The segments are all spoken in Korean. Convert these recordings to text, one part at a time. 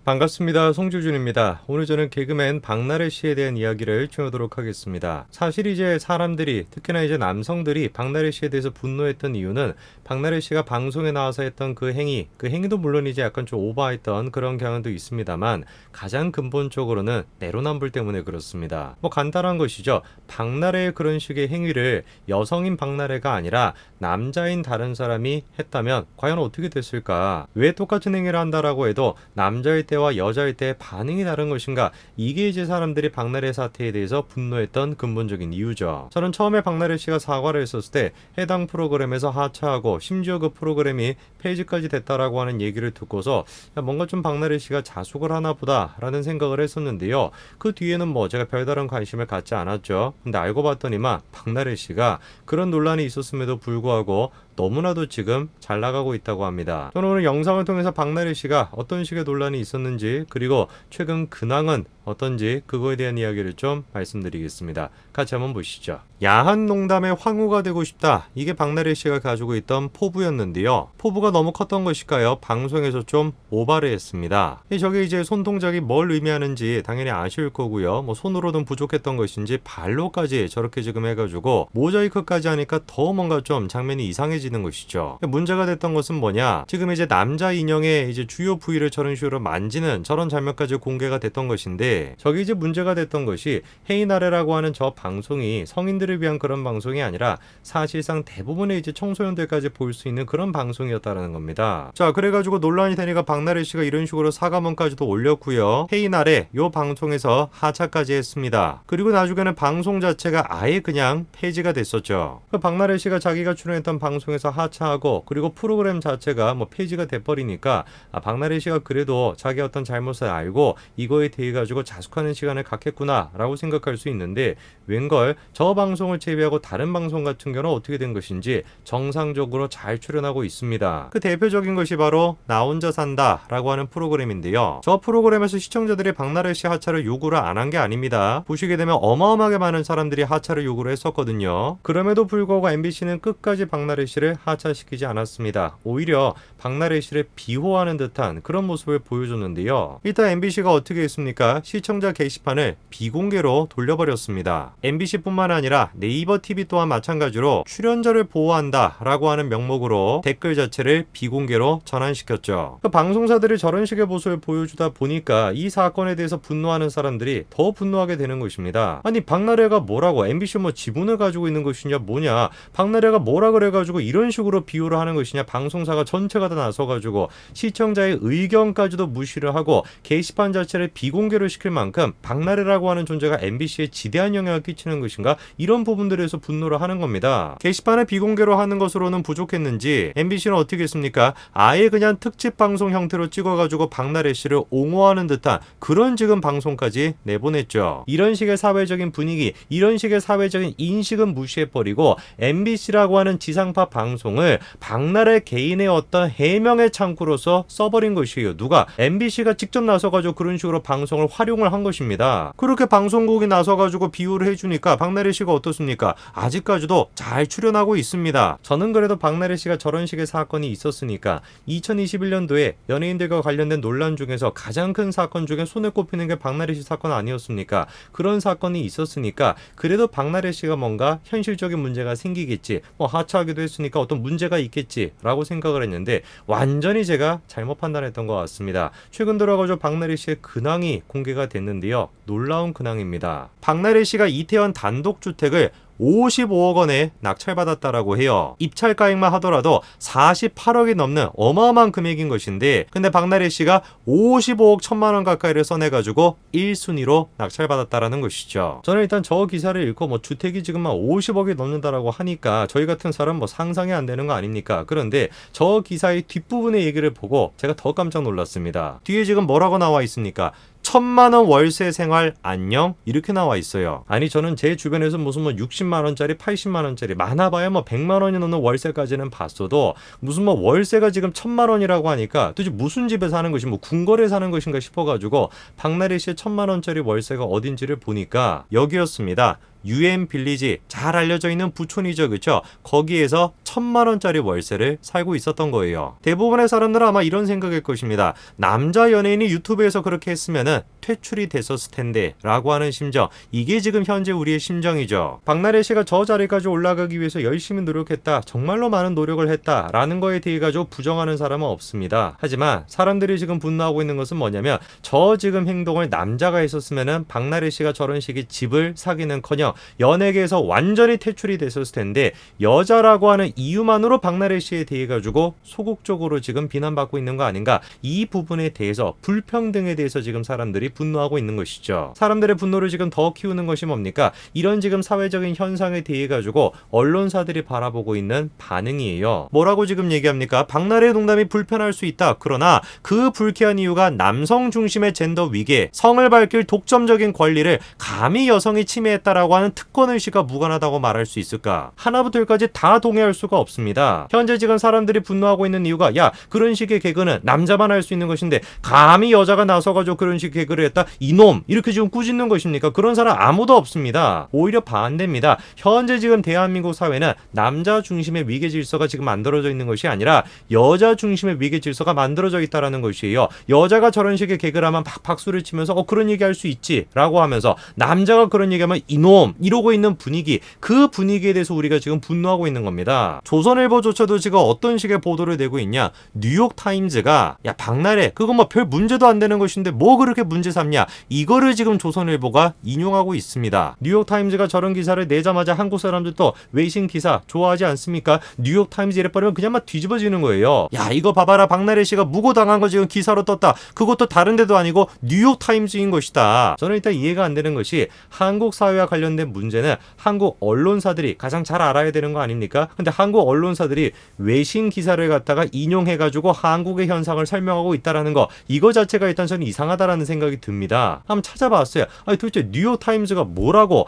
반갑습니다. 송주준입니다. 오늘 저는 개그맨 박나래 씨에 대한 이야기를 해보도록 하겠습니다. 사실 이제 사람들이, 특히나 이제 남성들이 박나래 씨에 대해서 분노했던 이유는 박나래 씨가 방송에 나와서 했던 그 행위도 물론 이제 약간 좀 오버했던 그런 경향도 있습니다만 가장 근본적으로는 내로남불 때문에 그렇습니다. 뭐 간단한 것이죠. 박나래의 그런 식의 행위를 여성인 박나래가 아니라 남자인 다른 사람이 했다면 과연 어떻게 됐을까? 왜 똑같은 행위를 한다라고 해도 남자일 때와 여자일 때의 반응이 다른 것인가? 이게 이제 사람들이 박나래 사태에 대해서 분노했던 근본적인 이유죠. 저는 처음에 박나래 씨가 사과를 했었을 때 해당 프로그램에서 하차하고 심지어 그 프로그램이 폐지까지 됐다라고 하는 얘기를 듣고서 뭔가 좀 박나래 씨가 자숙을 하나 보다라는 생각을 했었는데요. 그 뒤에는 뭐 제가 별다른 관심을 갖지 않았죠. 근데 알고 봤더니만 박나래 씨가 그런 논란이 있었음에도 불구하고 너무나도 지금 잘 나가고 있다고 합니다. 저는 오늘 영상을 통해서 박나래 씨가 어떤 식의 논란이 있었는지, 그리고 최근 근황은 어떤지 그거에 대한 이야기를 좀 말씀드리겠습니다. 같이 한번 보시죠. 야한 농담의 황후가 되고 싶다. 이게 박나래 씨가 가지고 있던 포부였는데요. 포부가 너무 컸던 것일까요? 방송에서 좀 오바를 했습니다. 저게 이제 손동작이 뭘 의미하는지 당연히 아실 거고요. 뭐 손으로는 부족했던 것인지 발로까지 저렇게 지금 해가지고 모자이크까지 하니까 더 뭔가 좀 장면이 이상해지는 것이죠. 문제가 됐던 것은 뭐냐? 지금 이제 남자 인형의 이제 주요 부위를 저런 식으로 만지는 저런 장면까지 공개가 됐던 것인데, 저게 이제 문제가 됐던 것이 헤이나래라고 하는 저 방송이 성인들을 위한 그런 방송이 아니라 사실상 대부분의 이제 청소년들까지 볼 수 있는 그런 방송이었다라는 겁니다. 자, 그래가지고 논란이 되니까 박나래 씨가 이런 식으로 사과문까지도 올렸고요. 헤이나래 요 방송에서 하차까지 했습니다. 그리고 나중에는 방송 자체가 아예 그냥 폐지가 됐었죠. 박나래 씨가 자기가 출연했던 방송에서 하차하고 그리고 프로그램 자체가 뭐 폐지가 돼버리니까 박나래 씨가 그래도 자기 어떤 잘못을 알고 이거에 대해 가지고 자숙하는 시간을 갖겠구나 라고 생각할 수 있는데, 웬걸 저 방송을 제외하고 다른 방송 같은 경우는 어떻게 된 것인지 정상적으로 잘 출연하고 있습니다. 그 대표적인 것이 바로 나 혼자 산다 라고 하는 프로그램인데요. 저 프로그램에서 시청자들이 박나래 씨 하차를 요구를 안 한 게 아닙니다. 보시게 되면 어마어마하게 많은 사람들이 하차를 요구를 했었거든요. 그럼에도 불구하고 MBC는 끝까지 박나래 씨를 하차시키지 않았습니다. 오히려 박나래 씨를 비호하는 듯한 그런 모습을 보여줬는데요. 일단 MBC가 어떻게 했습니까? 시청자 게시판을 비공개로 돌려버렸습니다. MBC뿐만 아니라 네이버 TV 또한 마찬가지로 출연자를 보호한다 라고 하는 명목으로 댓글 자체를 비공개로 전환시켰죠. 방송사들이 저런 식의 모습을 보여주다 보니까 이 사건에 대해서 분노하는 사람들이 더 분노하게 되는 것입니다. 아니, 박나래가 뭐라고, MBC 뭐 지분을 가지고 있는 것이냐 뭐냐, 박나래가 뭐라 그래가지고 이런 식으로 비호를 하는 것이냐, 방송사가 전체가 다 나서가지고 시청자의 의견까지도 무시를 하고 게시판 자체를 비공개로 시킬 만큼 박나래라고 하는 존재가 MBC에 지대한 영향을 끼치는 것인가, 이런 부분들에서 분노를 하는 겁니다. 게시판을 비공개로 하는 것으로는 부족했는지 MBC는 어떻게 했습니까? 아예 그냥 특집 방송 형태로 찍어가지고 박나래 씨를 옹호하는 듯한 그런 지금 방송까지 내보냈죠. 이런 식의 사회적인 분위기, 이런 식의 사회적인 인식은 무시해버리고 MBC라고 하는 지상파 방송을 박나래 개인의 어떤 해명의 창구로서 써버린 것이에요. 누가? MBC가 직접 나서가지고 그런 식으로 방송을 활용을 한 것입니다. 그렇게 방송국이 나서가지고 비유를 해주니까 박나래 씨가 어떻습니까? 아직까지도 잘 출연하고 있습니다. 저는 그래도 박나래 씨가 저런 식의 사건이 있었으니까 2021년도에 연예인들과 관련된 논란 중에서 가장 큰 사건 중에 손에 꼽히는 게 박나래 씨 사건 아니었습니까? 그런 사건이 있었으니까 그래도 박나래 씨가 뭔가 현실적인 문제가 생기겠지, 뭐 하차하기도 했으니까 어떤 문제가 있겠지 라고 생각을 했는데 완전히 제가 잘못 판단했던 것 같습니다. 최근 들어가지고 박나래 씨의 근황이 공개가 됐는데요. 놀라운 근황입니다. 박나래 씨가 이태원 단독주택을 55억 원에 낙찰받았다라고 해요. 입찰가액만 하더라도 48억이 넘는 어마어마한 금액인 것인데, 근데 박나래 씨가 55억 1천만 원 가까이를 써내가지고 1순위로 낙찰받았다라는 것이죠. 저는 일단 저 기사를 읽고 뭐 주택이 지금 막 50억이 넘는다라고 하니까 저희 같은 사람 뭐 상상이 안 되는 거 아닙니까? 그런데 저 기사의 뒷부분의 얘기를 보고 제가 더 깜짝 놀랐습니다. 뒤에 지금 뭐라고 나와 있습니까? 1,000만원 월세 생활 안녕? 이렇게 나와 있어요. 아니, 저는 제 주변에서 무슨 뭐 60만원짜리 80만원짜리 많아봐야 뭐 100만원이 넘는 월세까지는 봤어도 무슨 뭐 월세가 지금 1,000만원이라고 하니까 도대체 무슨 집에 사는 것이, 뭐 궁궐에 사는 것인가 싶어가지고 박나래 씨의 1,000만원짜리 월세가 어딘지를 보니까 여기였습니다. UM 빌리지, 잘 알려져 있는 부촌이죠, 그쵸? 거기에서 1,000만 원짜리 월세를 살고 있었던 거예요. 대부분의 사람들은 아마 이런 생각일 것입니다. 남자 연예인이 유튜브에서 그렇게 했으면은 퇴출이 됐었을 텐데 라고 하는 심정, 이게 지금 현재 우리의 심정이죠. 박나래 씨가 저 자리까지 올라가기 위해서 열심히 노력했다, 정말로 많은 노력을 했다 라는 거에 대해 가지고 부정하는 사람은 없습니다. 하지만 사람들이 지금 분노하고 있는 것은 뭐냐면, 저 지금 행동을 남자가 했었으면은 박나래 씨가 저런 식의 집을 사기는커녕 연예계에서 완전히 퇴출이 됐었을 텐데, 여자라고 하는 이유만으로 박나래 씨에 대해 가지고 소극적으로 지금 비난받고 있는 거 아닌가, 이 부분에 대해서, 불평등에 대해서 지금 사람들이 분노하고 있는 것이죠. 사람들의 분노를 지금 더 키우는 것이 뭡니까? 이런 지금 사회적인 현상에 대해 가지고 언론사들이 바라보고 있는 반응이에요. 뭐라고 지금 얘기합니까? 박나래 농담이 불편할 수 있다. 그러나 그 불쾌한 이유가 남성 중심의 젠더 위계, 성을 밝힐 독점적인 권리를 감히 여성이 침해했다라고 하는 특권의식과 무관하다고 말할 수 있을까? 하나부터 열까지 다 동의할 수가 없습니다. 현재 지금 사람들이 분노하고 있는 이유가, 야, 그런 식의 개그는 남자만 할 수 있는 것인데 감히 여자가 나서가지고 그런 식의 개그를 했다? 이놈! 이렇게 지금 꾸짖는 것입니까? 그런 사람 아무도 없습니다. 오히려 반대입니다. 현재 지금 대한민국 사회는 남자 중심의 위계 질서가 지금 만들어져 있는 것이 아니라 여자 중심의 위계 질서가 만들어져 있다라는 것이에요. 여자가 저런 식의 개그를 하면 막 박수를 치면서 그런 얘기 할 수 있지 라고 하면서, 남자가 그런 얘기하면 이놈! 이러고 있는 분위기, 그 분위기에 대해서 우리가 지금 분노하고 있는 겁니다. 조선일보조차도 지금 어떤 식의 보도를 내고 있냐, 뉴욕타임즈가 야, 박나래 그거 뭐 별 문제도 안 되는 것인데 뭐 그렇게 문제 삼냐, 이거를 지금 조선일보가 인용하고 있습니다. 뉴욕타임즈가 저런 기사를 내자마자 한국 사람들도 외신 기사 좋아하지 않습니까? 뉴욕타임즈 이래버리면 그냥 막 뒤집어지는 거예요. 야, 이거 봐봐라, 박나래 씨가 무고당한 거 지금 기사로 떴다. 그것도 다른 데도 아니고 뉴욕타임즈인 것이다. 저는 일단 이해가 안 되는 것이, 한국 사회와 관련된 문제는 한국 언론사들이 가장 잘 알아야 되는 거 아닙니까? 근데 한국 언론사들이 외신 기사를 갖다가 인용해가지고 한국의 현상을 설명하고 있다라는 거, 이거 자체가 일단 저는 이상하다라는 생각이 듭니다. 한번 찾아봤어요. 아니 도대체 뉴욕타임즈가 뭐라고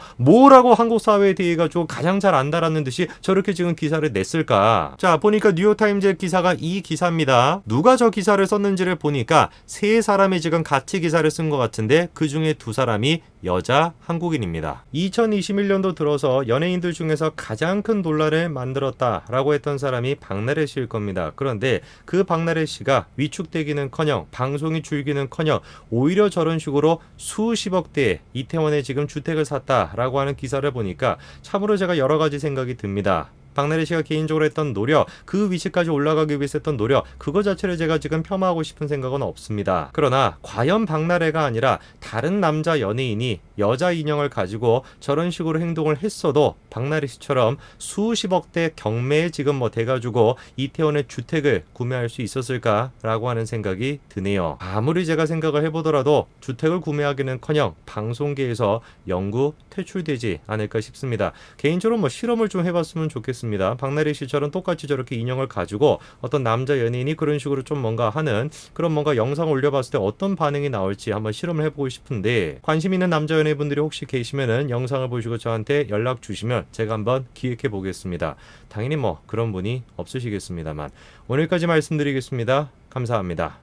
한국 사회에 대해 가지고 가장 잘 안다라는 듯이 저렇게 지금 기사를 냈을까? 자, 보니까 뉴욕타임즈의 기사가 이 기사입니다. 누가 저 기사를 썼는지를 보니까 세 사람이 지금 같이 기사를 쓴 것 같은데, 그 중에 두 사람이 여자 한국인입니다. 2021년도 들어서 연예인들 중에서 가장 큰 논란을 만들었다라고 했던 사람이 박나래 씨일 겁니다. 그런데 그 박나래 씨가 위축되기는커녕, 방송이 줄기는커녕, 오히려 저런 식으로 수십억 대의 이태원에 지금 주택을 샀다라고 하는 기사를 보니까 참으로 제가 여러 가지 생각이 듭니다. 박나래 씨가 개인적으로 했던 노력, 그 위치까지 올라가기 위해서 했던 노력, 그거 자체를 제가 지금 폄하하고 싶은 생각은 없습니다. 그러나 과연 박나래가 아니라 다른 남자 연예인이 여자 인형을 가지고 저런 식으로 행동을 했어도 박나래 씨처럼 수십억대 경매에 지금 뭐 돼가지고 이태원의 주택을 구매할 수 있었을까라고 하는 생각이 드네요. 아무리 제가 생각을 해보더라도 주택을 구매하기는커녕 방송계에서 영구 퇴출되지 않을까 싶습니다. 개인적으로 뭐 실험을 좀 해봤으면 좋겠습니다. 박나래 씨처럼 똑같이 저렇게 인형을 가지고 어떤 남자 연예인이 그런 식으로 좀 뭔가 하는 그런 뭔가 영상을 올려봤을 때 어떤 반응이 나올지 한번 실험을 해보고 싶은데, 관심 있는 남자 연예인분들이 혹시 계시면은 영상을 보시고 저한테 연락 주시면 제가 한번 기획해 보겠습니다. 당연히 뭐 그런 분이 없으시겠습니다만, 오늘까지 말씀드리겠습니다. 감사합니다.